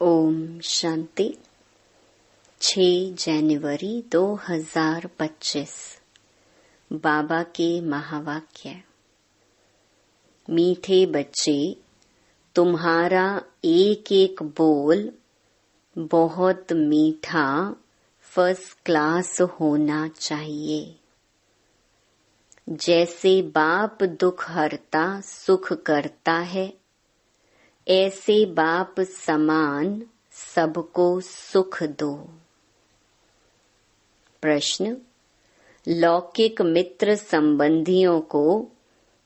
ओम शांति। 6 जनवरी 2025 बाबा के महावाक्य। मीठे बच्चे, तुम्हारा एक एक बोल बहुत मीठा फर्स्ट क्लास होना चाहिए। जैसे बाप दुख हरता सुख करता है, ऐसे बाप समान सबको सुख दो। प्रश्न: लौकिक मित्र संबंधियों को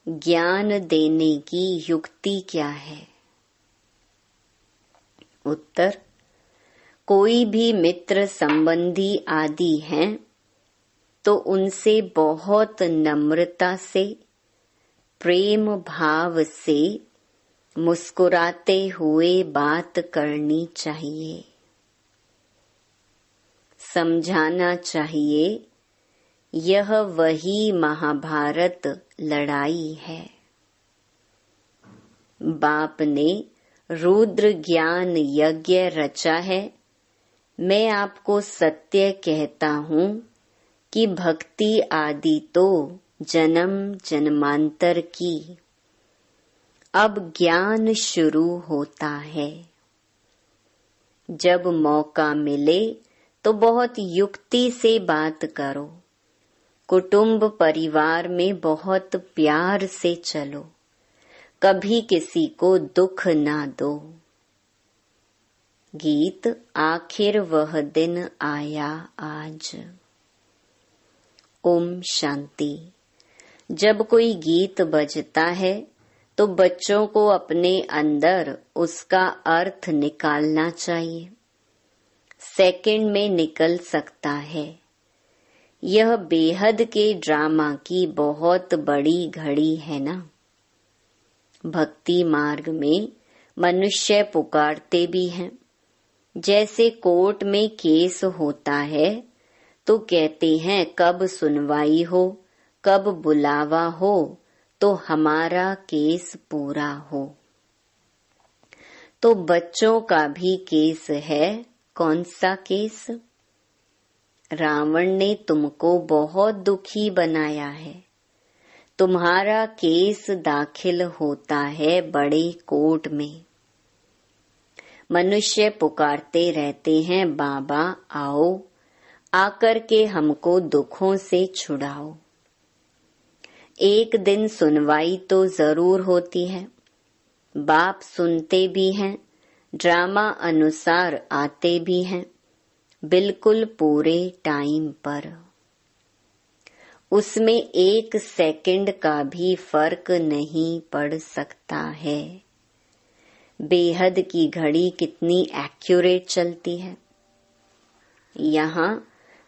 ज्ञान देने की युक्ति क्या है? उत्तर: कोई भी मित्र संबंधी आदि हैं तो उनसे बहुत नम्रता से, प्रेम भाव से मुस्कुराते हुए बात करनी चाहिए। समझाना चाहिए, यह वही महाभारत लड़ाई है। बाप ने रुद्र ज्ञान यज्ञ रचा है। मैं आपको सत्य कहता हूँ कि भक्ति आदि तो जन्म जन्मांतर की, अब ज्ञान शुरू होता है। जब मौका मिले तो बहुत युक्ति से बात करो। कुटुंब परिवार में बहुत प्यार से चलो। कभी किसी को दुख ना दो। गीत: आखिर वह दिन आया आज। ओम शांति। जब कोई गीत बजता है तो बच्चों को अपने अंदर उसका अर्थ निकालना चाहिए। सेकंड में निकल सकता है। यह बेहद के ड्रामा की बहुत बड़ी घड़ी है ना। भक्ति मार्ग में मनुष्य पुकारते भी हैं। जैसे कोर्ट में केस होता है तो कहते हैं कब सुनवाई हो, कब बुलावा हो तो हमारा केस पूरा हो। तो बच्चों का भी केस है। कौन सा केस? रावण ने तुमको बहुत दुखी बनाया है। तुम्हारा केस दाखिल होता है बड़े कोर्ट में। मनुष्य पुकारते रहते हैं, बाबा आओ, आकर के हमको दुखों से छुड़ाओ। एक दिन सुनवाई तो जरूर होती है। बाप सुनते भी हैं, ड्रामा अनुसार आते भी हैं, बिल्कुल पूरे टाइम पर। उसमें एक सेकंड का भी फर्क नहीं पड़ सकता है। बेहद की घड़ी कितनी एक्यूरेट चलती है। यहाँ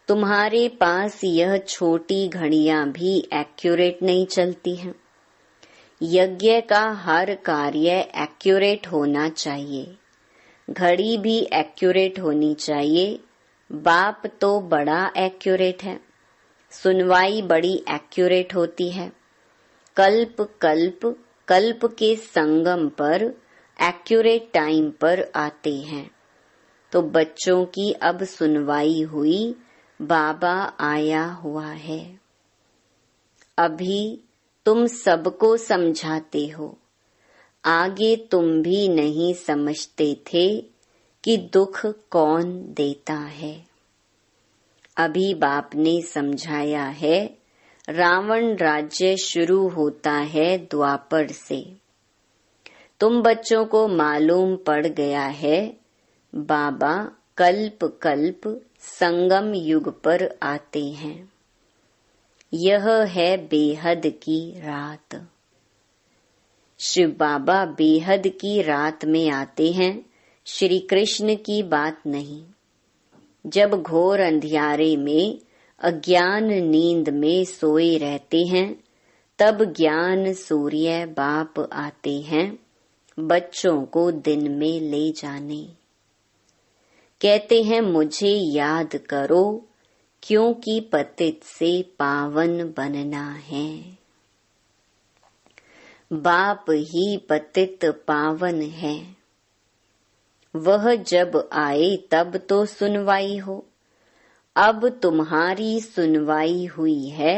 तुम्हारे पास यह छोटी घड़ियां भी एक्यूरेट नहीं चलती हैं। यज्ञ का हर कार्य एक्यूरेट होना चाहिए। घड़ी भी एक्यूरेट होनी चाहिए। बाप तो बड़ा एक्यूरेट है। सुनवाई बड़ी एक्यूरेट होती है। कल्प कल्प कल्प के संगम पर एक्यूरेट टाइम पर आते हैं। तो बच्चों की अब सुनवाई हुई, बाबा आया हुआ है। अभी तुम सबको समझाते हो। आगे तुम भी नहीं समझते थे कि दुख कौन देता है। अभी बाप ने समझाया है। रावण राज्य शुरू होता है द्वापर से। तुम बच्चों को मालूम पड़ गया है, बाबा कल्प कल्प संगम युग पर आते हैं। यह है बेहद की रात। शिव बाबा बेहद की रात में आते हैं, श्री कृष्ण की बात नहीं। जब घोर अंधियारे में अज्ञान नींद में सोए रहते हैं, तब ज्ञान सूर्य बाप आते हैं बच्चों को दिन में ले जाने। कहते हैं मुझे याद करो, क्योंकि पतित से पावन बनना है। बाप ही पतित पावन है। वह जब आए तब तो सुनवाई हो। अब तुम्हारी सुनवाई हुई है।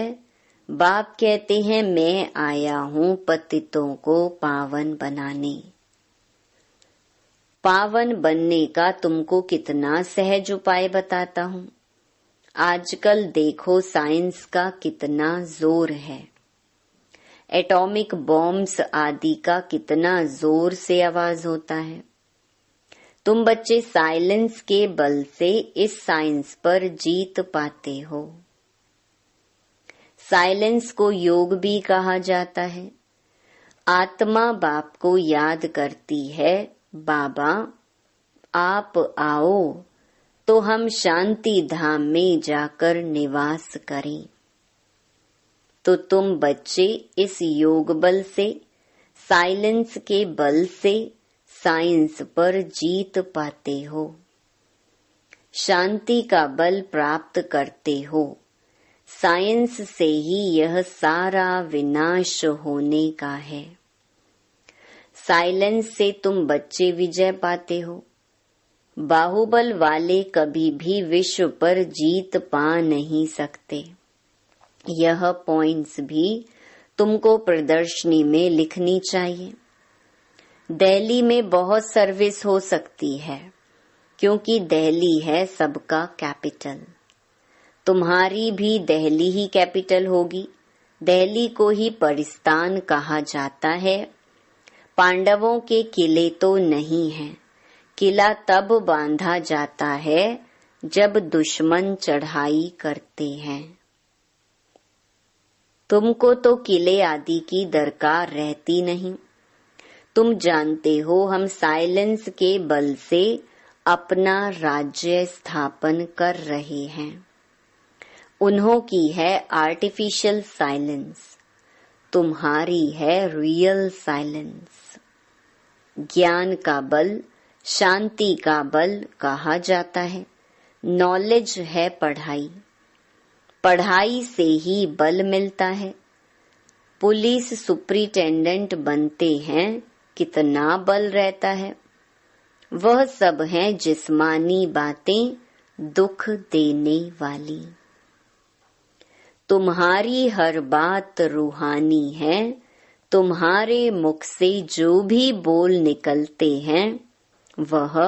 बाप कहते हैं मैं आया हूँ पतितों को पावन बनाने। पावन बनने का तुमको कितना सहज उपाय बताता हूँ। आजकल देखो साइंस का कितना जोर है। एटॉमिक बॉम्ब्स आदि का कितना जोर से आवाज होता है। तुम बच्चे साइलेंस के बल से इस साइंस पर जीत पाते हो। साइलेंस को योग भी कहा जाता है। आत्मा बाप को याद करती है, बाबा आप आओ तो हम शांति धाम में जाकर निवास करें। तो तुम बच्चे इस योग बल से, साइलेंस के बल से साइंस पर जीत पाते हो, शांति का बल प्राप्त करते हो। साइंस से ही यह सारा विनाश होने का है। साइलेंस से तुम बच्चे विजय पाते हो। बाहुबल वाले कभी भी विश्व पर जीत पा नहीं सकते। यह पॉइंट्स भी तुमको प्रदर्शनी में लिखनी चाहिए। दिल्ली में बहुत सर्विस हो सकती है क्योंकि दिल्ली है सबका कैपिटल। तुम्हारी भी दिल्ली ही कैपिटल होगी। दिल्ली को ही परिस्तान कहा जाता है। पांडवों के किले तो नहीं हैं। किला तब बांधा जाता है जब दुश्मन चढ़ाई करते हैं। तुमको तो किले आदि की दरकार रहती नहीं। तुम जानते हो हम साइलेंस के बल से अपना राज्य स्थापन कर रहे हैं। उन्हों की है आर्टिफिशियल साइलेंस, तुम्हारी है रियल साइलेंस। ज्ञान का बल, शांति का बल कहा जाता है। नॉलेज है पढ़ाई, पढ़ाई से ही बल मिलता है। पुलिस सुपरिटेंडेंट बनते हैं, कितना बल रहता है। वह सब हैं जिस्मानी बातें, दुख देने वाली। तुम्हारी हर बात रूहानी है। तुम्हारे मुख से जो भी बोल निकलते हैं वह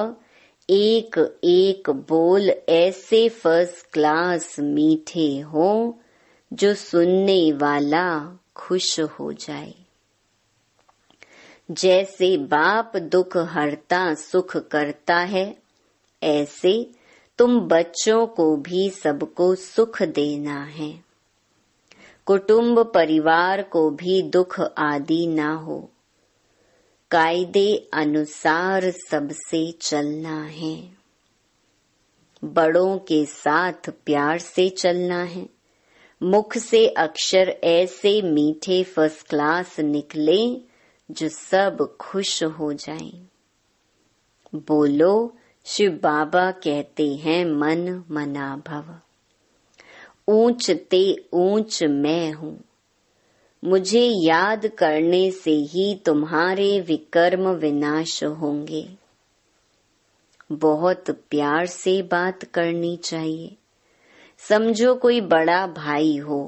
एक एक बोल ऐसे फर्स्ट क्लास मीठे हो जो सुनने वाला खुश हो जाए। जैसे बाप दुख हरता सुख करता है, ऐसे तुम बच्चों को भी सबको सुख देना है। कुटुंब परिवार को भी दुख आदि ना हो। कायदे अनुसार सबसे चलना है। बड़ों के साथ प्यार से चलना है। मुख से अक्षर ऐसे मीठे फर्स्ट क्लास निकले जो सब खुश हो जाएं। बोलो, शिव बाबा कहते हैं मन मना भव। ऊंच ते ऊंच मैं हूँ। मुझे याद करने से ही तुम्हारे विकर्म विनाश होंगे। बहुत प्यार से बात करनी चाहिए। समझो कोई बड़ा भाई हो।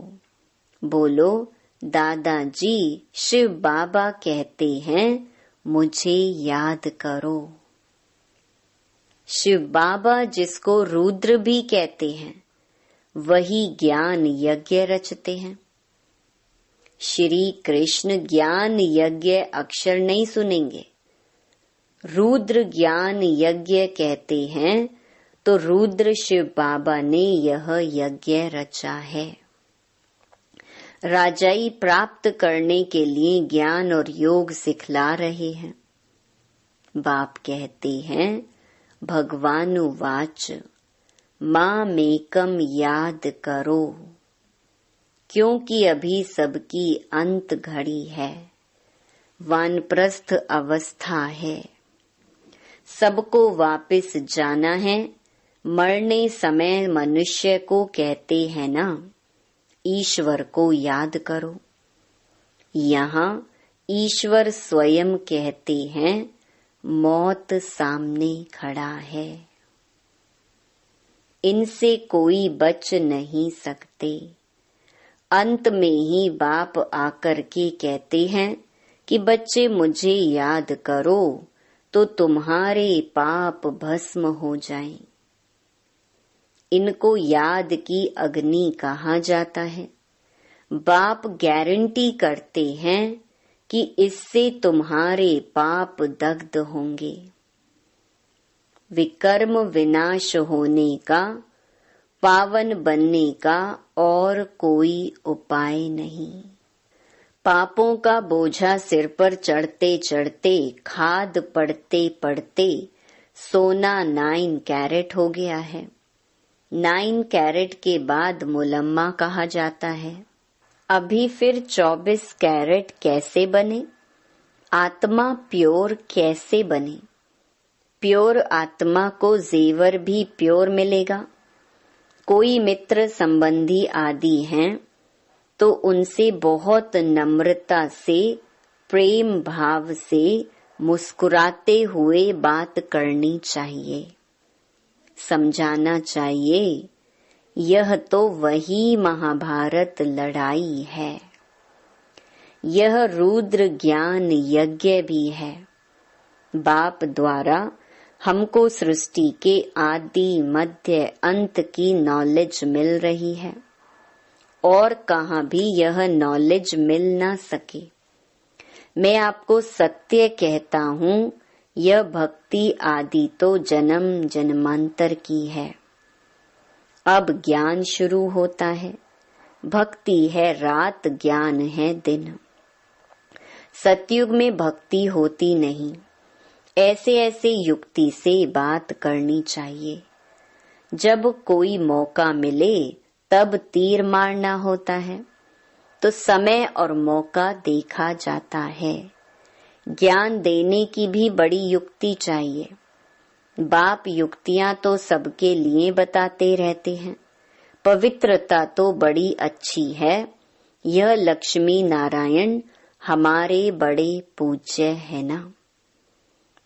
बोलो, दादाजी शिव बाबा कहते हैं मुझे याद करो। शिव बाबा जिसको रुद्र भी कहते हैं वही ज्ञान यज्ञ रचते हैं। श्री कृष्ण ज्ञान यज्ञ अक्षर नहीं सुनेंगे। रुद्र ज्ञान यज्ञ कहते हैं तो रुद्र शिव बाबा ने यह यज्ञ रचा है। राजाई प्राप्त करने के लिए ज्ञान और योग सिखला रहे हैं। बाप कहते हैं भगवानुवाच मामेकम याद करो, क्योंकि अभी सबकी अंत घड़ी है, वानप्रस्थ अवस्था है। सबको वापस जाना है। मरने समय मनुष्य को कहते हैं ना, ईश्वर को याद करो। यहाँ ईश्वर स्वयं कहते हैं मौत सामने खड़ा है। इनसे कोई बच नहीं सकते। अंत में ही बाप आकर के कहते हैं कि बच्चे मुझे याद करो तो तुम्हारे पाप भस्म हो जाएं। इनको याद की अग्नि कहा जाता है। बाप गारंटी करते हैं कि इससे तुम्हारे पाप दग्ध होंगे। विकर्म विनाश होने का, पावन बनने का और कोई उपाय नहीं। पापों का बोझा सिर पर चढ़ते चढ़ते, खाद पड़ते पड़ते सोना 9 कैरेट हो गया है। 9 कैरेट के बाद मुलम्मा कहा जाता है। अभी फिर 24 कैरेट कैसे बने? आत्मा प्योर कैसे बने? प्योर आत्मा को जेवर भी प्योर मिलेगा। कोई मित्र संबंधी आदि हैं तो उनसे बहुत नम्रता से, प्रेम भाव से मुस्कुराते हुए बात करनी चाहिए, समझाना चाहिए यह तो वही महाभारत लड़ाई है। यह रुद्र ज्ञान यज्ञ भी है। बाप द्वारा हमको सृष्टि के आदि मध्य अंत की नॉलेज मिल रही है और कहाँ भी यह नॉलेज मिल ना सके। मैं आपको सत्य कहता हूँ, यह भक्ति आदि तो जन्म जन्मांतर की है। अब ज्ञान शुरू होता है। भक्ति है रात, ज्ञान है दिन। सतयुग में भक्ति होती नहीं। ऐसे ऐसे युक्ति से बात करनी चाहिए। जब कोई मौका मिले तब तीर मारना होता है, तो समय और मौका देखा जाता है। ज्ञान देने की भी बड़ी युक्ति चाहिए। बाप युक्तियां तो सबके लिए बताते रहते हैं। पवित्रता तो बड़ी अच्छी है। यह लक्ष्मी नारायण हमारे बड़े पूज्य है ना।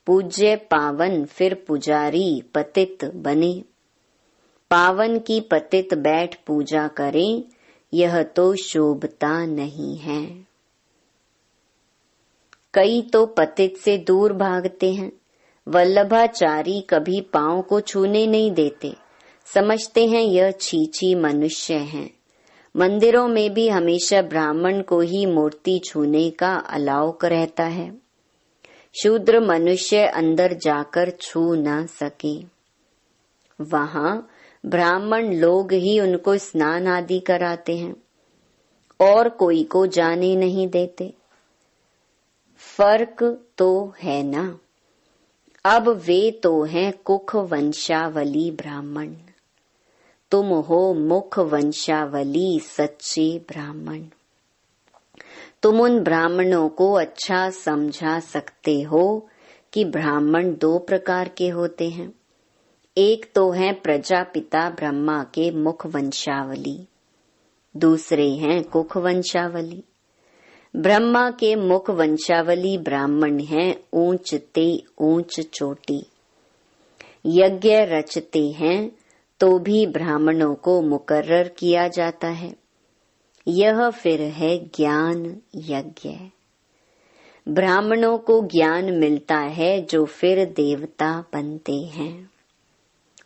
पूज्य पावन, फिर पुजारी पतित बने। पावन की पतित बैठ पूजा करें, यह तो शोभता नहीं है। कई तो पतित से दूर भागते हैं। वल्लभाचारी कभी पांव को छूने नहीं देते। समझते हैं यह छीछी मनुष्य हैं। मंदिरों में भी हमेशा ब्राह्मण को ही मूर्ति छूने का अलाउ रहता है। शूद्र मनुष्य अंदर जाकर छू न सके। वहां ब्राह्मण लोग ही उनको स्नान आदि कराते हैं और कोई को जाने नहीं देते। फर्क तो है ना। अब वे तो हैं कुख वंशावली ब्राह्मण, तुम हो मुख वंशावली सच्चे ब्राह्मण। तुम उन ब्राह्मणों को अच्छा समझा सकते हो कि ब्राह्मण 2 प्रकार के होते हैं। एक तो है प्रजापिता ब्रह्मा के मुख वंशावली, दूसरे हैं कुख वंशावली। ब्रह्मा के मुख वंशावली ब्राह्मण हैं ऊंच ते ऊंच चोटी। यज्ञ रचते हैं तो भी ब्राह्मणों को मुकर्रर किया जाता है। यह फिर है ज्ञान यज्ञ। ब्राह्मणों को ज्ञान मिलता है जो फिर देवता बनते हैं।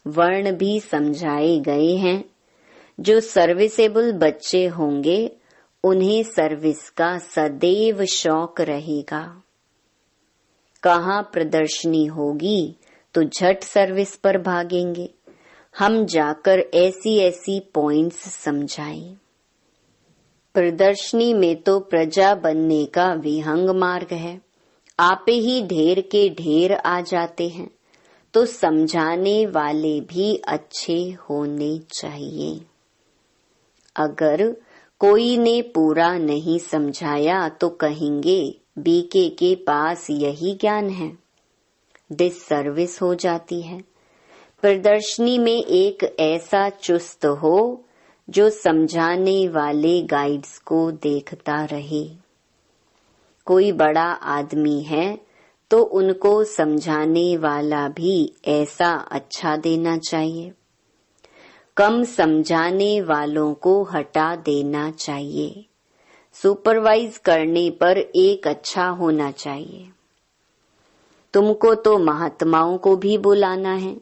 वर्ण भी समझाए गए हैं। जो सर्विसेबल बच्चे होंगे उन्हें सर्विस का सदैव शौक रहेगा। कहाँ प्रदर्शनी होगी तो झट सर्विस पर भागेंगे। हम जाकर ऐसी ऐसी पॉइंट्स समझाएं। प्रदर्शनी में तो प्रजा बनने का विहंग मार्ग है। आपे ही ढेर के ढेर आ जाते हैं, तो समझाने वाले भी अच्छे होने चाहिए। अगर कोई ने पूरा नहीं समझाया तो कहेंगे बीके के पास यही ज्ञान है। डिससर्विस हो जाती है। प्रदर्शनी में एक ऐसा चुस्त हो जो समझाने वाले गाइड्स को देखता रहे। कोई बड़ा आदमी है तो उनको समझाने वाला भी ऐसा अच्छा देना चाहिए। कम समझाने वालों को हटा देना चाहिए। सुपरवाइज करने पर एक अच्छा होना चाहिए। तुमको तो महात्माओं को भी बुलाना है,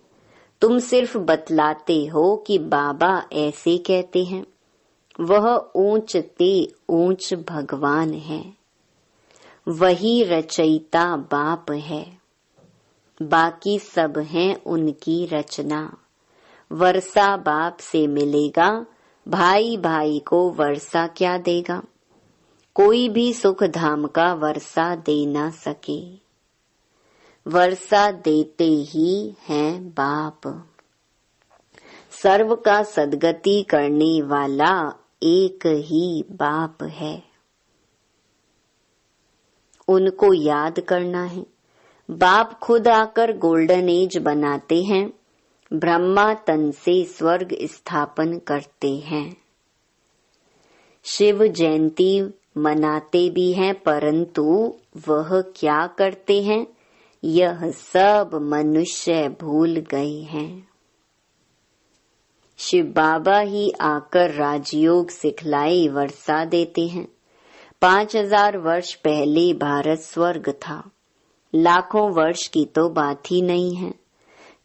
तुम सिर्फ बतलाते हो कि बाबा ऐसे कहते हैं। वह ऊंच ते ऊंच भगवान है, वही रचयिता बाप है, बाकी सब हैं उनकी रचना। वर्षा बाप से मिलेगा, भाई भाई को वर्षा क्या देगा। कोई भी सुख धाम का वर्षा दे ना सके, वर्षा देते ही हैं बाप। सर्व का सद्गति करने वाला एक ही बाप है, उनको याद करना है। बाप खुद आकर गोल्डन एज बनाते हैं, ब्रह्मा तन से स्वर्ग स्थापन करते हैं। शिव जयंती मनाते भी हैं, परंतु वह क्या करते हैं, यह सब मनुष्य भूल गए हैं। शिव बाबा ही आकर राजयोग सिखलाई वर्षा देते हैं। 5000 वर्ष पहले भारत स्वर्ग था, लाखों वर्ष की तो बात ही नहीं है।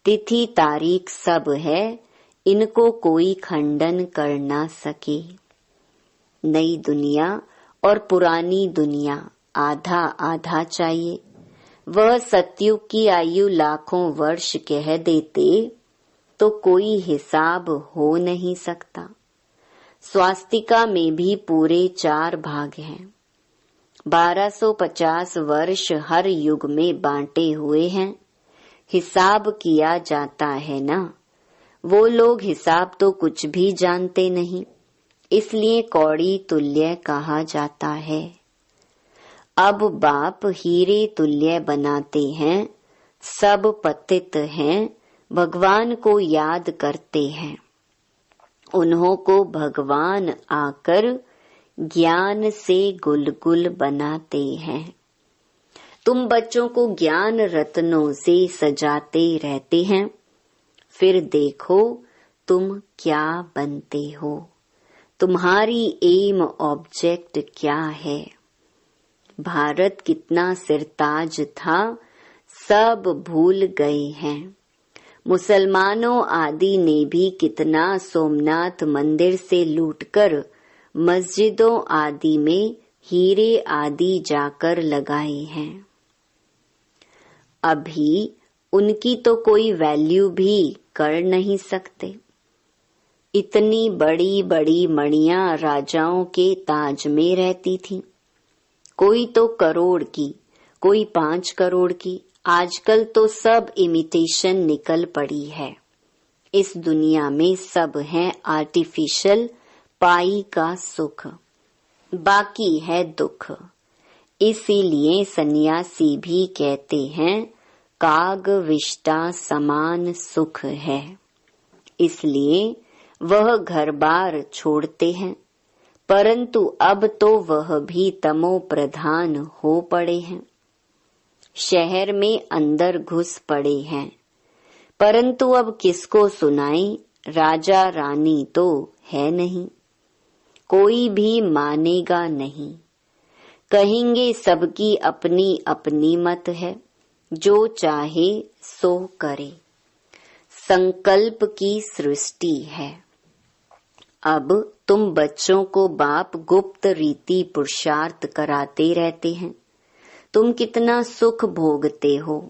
तिथि तारीख सब है, इनको कोई खंडन कर ना सके। नई दुनिया और पुरानी दुनिया आधा आधा चाहिए। वह सतयुग की आयु लाखों वर्ष कह देते तो कोई हिसाब हो नहीं सकता। स्वास्तिका में भी पूरे 4 भाग हैं। 1250 वर्ष हर युग में बांटे हुए हैं। हिसाब किया जाता है ना, वो लोग हिसाब तो कुछ भी जानते नहीं, इसलिए कौड़ी तुल्य कहा जाता है। अब बाप हीरे तुल्य बनाते हैं, सब पतित हैं, भगवान को याद करते हैं। उन्हों को भगवान आकर ज्ञान से गुलगुल बनाते हैं। तुम बच्चों को ज्ञान रत्नों से सजाते रहते हैं, फिर देखो तुम क्या बनते हो। तुम्हारी एम ऑब्जेक्ट क्या है। भारत कितना सिरताज था, सब भूल गए हैं। मुसलमानों आदि ने भी कितना सोमनाथ मंदिर से लूटकर मस्जिदों आदि में हीरे आदि जाकर लगाए हैं। अभी उनकी तो कोई वैल्यू भी कर नहीं सकते। इतनी बड़ी बड़ी मणियां राजाओं के ताज में रहती थीं। कोई तो करोड़ की, कोई 5 करोड़ की। आजकल तो सब इमिटेशन निकल पड़ी है। इस दुनिया में सब है आर्टिफिशियल, पाई का सुख, बाकी है दुख। इसीलिए सन्यासी भी कहते हैं काग विष्टा समान सुख है। इसलिए वह घर बार छोड़ते हैं, परंतु अब तो वह भी तमो प्रधान हो पड़े हैं। शहर में अंदर घुस पड़े हैं, परंतु अब किसको सुनाएं, राजा रानी तो है नहीं, कोई भी मानेगा नहीं। कहेंगे सबकी अपनी अपनी मत है, जो चाहे सो करे। संकल्प की सृष्टि है। अब तुम बच्चों को बाप गुप्त रीति पुरुषार्थ कराते रहते हैं। तुम कितना सुख भोगते हो।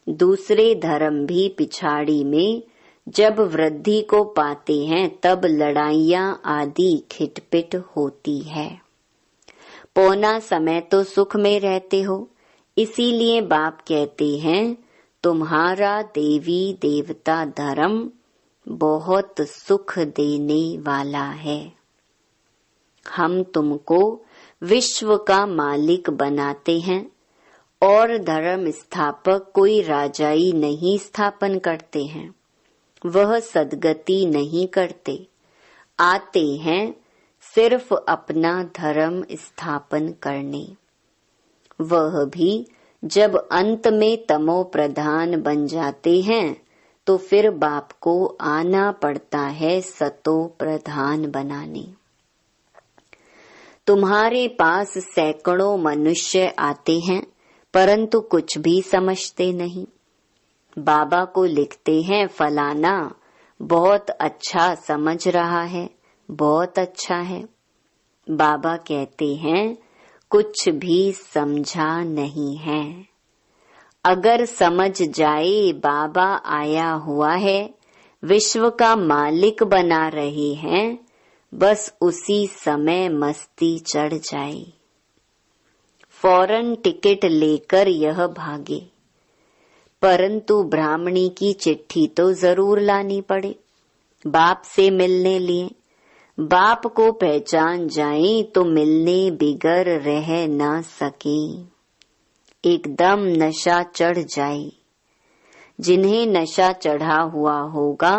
दूसरे धर्म भी पिछाड़ी में जब वृद्धि को पाते हैं तब लड़ाइयां आदि खिटपिट होती है। पौना समय तो सुख में रहते हो। इसीलिए बाप कहते हैं तुम्हारा देवी देवता धर्म बहुत सुख देने वाला है। हम तुमको विश्व का मालिक बनाते हैं और धर्म स्थापक कोई राजाई नहीं स्थापन करते हैं। वह सद्गति नहीं करते, आते हैं सिर्फ अपना धर्म स्थापन करने। वह भी जब अंत में तमो प्रधान बन जाते हैं तो फिर बाप को आना पड़ता है सतो प्रधान बनाने। तुम्हारे पास सैकड़ों मनुष्य आते हैं परंतु कुछ भी समझते नहीं। बाबा को लिखते हैं फलाना बहुत अच्छा समझ रहा है, बहुत अच्छा है। बाबा कहते हैं कुछ भी समझा नहीं है। अगर समझ जाए बाबा आया हुआ है, विश्व का मालिक बना रहे हैं, बस उसी समय मस्ती चढ़ जाए। फौरन टिकट लेकर यह भागे, परंतु ब्राह्मणी की चिट्ठी तो जरूर लानी पड़े बाप से मिलने लिए। बाप को पहचान जाए तो मिलने बिगर रह न सके, एकदम नशा चढ़ जाए। जिन्हें नशा चढ़ा हुआ होगा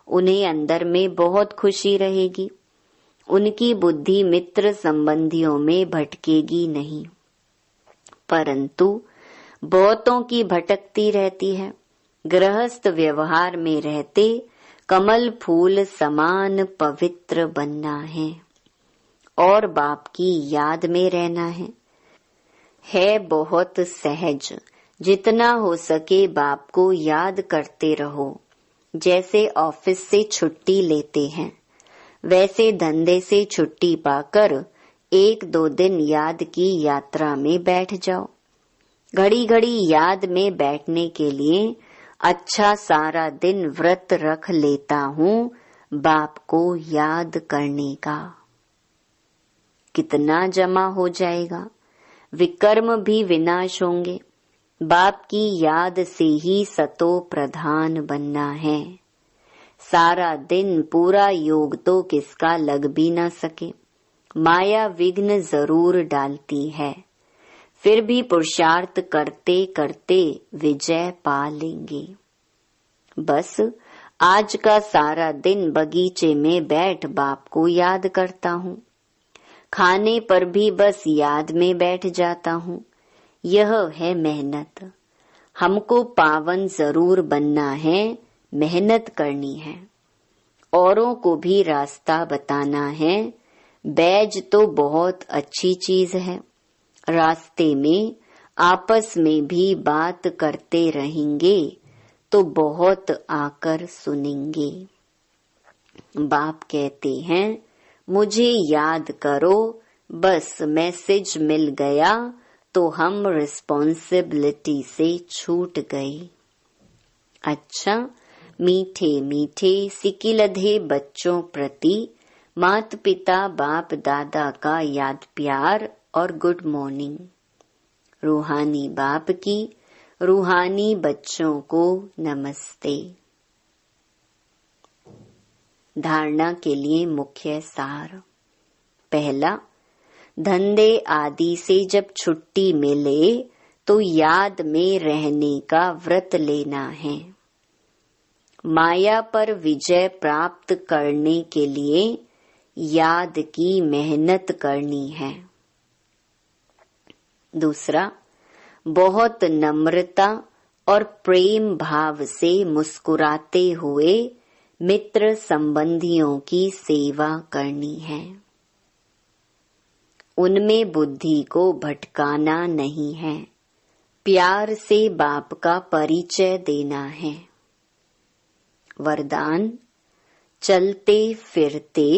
उन्हें अंदर में बहुत खुशी रहेगी, उनकी बुद्धि मित्र संबंधियों में भटकेगी नहीं, परंतु बहुतों की भटकती रहती है। गृहस्थ व्यवहार में रहते कमल फूल समान पवित्र बनना है और बाप की याद में रहना है बहुत सहज। जितना हो सके बाप को याद करते रहो। जैसे ऑफिस से छुट्टी लेते हैं वैसे धंधे से छुट्टी पाकर 1-2 दिन याद की यात्रा में बैठ जाओ। घड़ी घड़ी याद में बैठने के लिए अच्छा सारा दिन व्रत रख लेता हूँ बाप को याद करने का। कितना जमा हो जाएगा, विकर्म भी विनाश होंगे। बाप की याद से ही सतो प्रधान बनना है। सारा दिन पूरा योग तो किसका लग भी न सके, माया विघ्न जरूर डालती है, फिर भी पुरुषार्थ करते करते विजय पा लेंगे। बस आज का सारा दिन बगीचे में बैठ बाप को याद करता हूँ, खाने पर भी बस याद में बैठ जाता हूँ। यह है मेहनत। हमको पावन जरूर बनना है, मेहनत करनी है, औरों को भी रास्ता बताना है। बैज तो बहुत अच्छी चीज है, रास्ते में आपस में भी बात करते रहेंगे तो बहुत आकर सुनेंगे। बाप कहते हैं मुझे याद करो, बस मैसेज मिल गया तो हम रिस्पॉन्सिबिलिटी से छूट गए। अच्छा, मीठे मीठे सिकिलधे बच्चों प्रति मात पिता बाप दादा का याद प्यार और गुड मॉर्निंग। रूहानी बाप की रूहानी बच्चों को नमस्ते। धारणा के लिए मुख्य सार। पहला, धंधे आदि से जब छुट्टी मिले तो याद में रहने का व्रत लेना है। माया पर विजय प्राप्त करने के लिए याद की मेहनत करनी है। दूसरा, बहुत नम्रता और प्रेम भाव से मुस्कुराते हुए मित्र संबंधियों की सेवा करनी है। उनमें बुद्धि को भटकाना नहीं है, प्यार से बाप का परिचय देना है। वरदान, चलते फिरते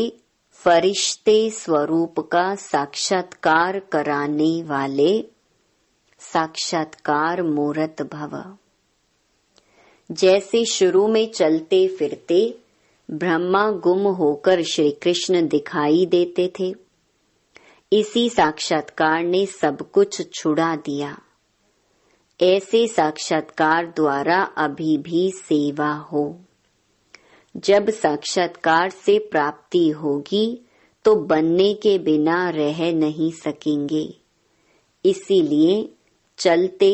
फरिश्ते स्वरूप का साक्षात्कार कराने वाले साक्षात्कार मूर्त भव। जैसे शुरू में चलते फिरते ब्रह्मा गुम होकर श्री कृष्ण दिखाई देते थे, इसी साक्षात्कार ने सब कुछ छुड़ा दिया। ऐसे साक्षात्कार द्वारा अभी भी सेवा हो। जब साक्षात्कार से प्राप्ति होगी तो बनने के बिना रह नहीं सकेंगे। इसीलिए चलते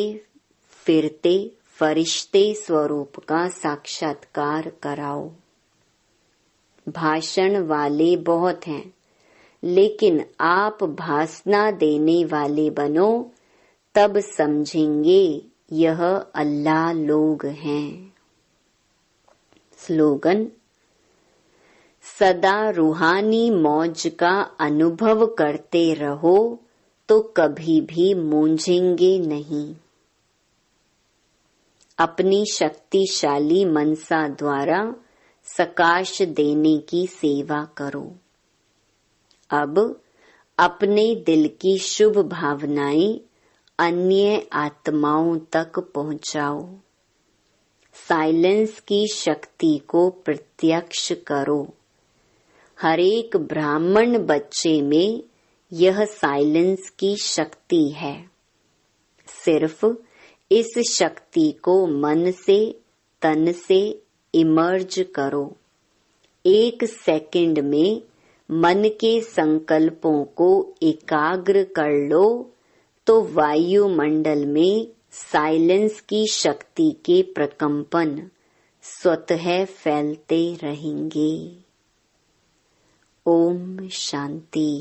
फिरते फरिश्ते स्वरूप का साक्षात्कार कराओ। भाषण वाले बहुत हैं, लेकिन आप भाषणा देने वाले बनो तब समझेंगे यह अल्लाह लोग हैं। स्लोगन: सदा रूहानी मौज का अनुभव करते रहो तो कभी भी मूंझेंगे नहीं। अपनी शक्तिशाली मनसा द्वारा सकाश देने की सेवा करो। अब अपने दिल की शुभ भावनाएं अन्य आत्माओं तक पहुंचाओ। साइलेंस की शक्ति को प्रत्यक्ष करो। हर एक ब्राह्मण बच्चे में यह साइलेंस की शक्ति है। सिर्फ इस शक्ति को मन से, तन से इमर्ज करो। 1 सेकंड में मन के संकल्पों को एकाग्र कर लो तो वायुमंडल में साइलेंस की शक्ति के प्रकंपन स्वतः फैलते रहेंगे। ओम शांति।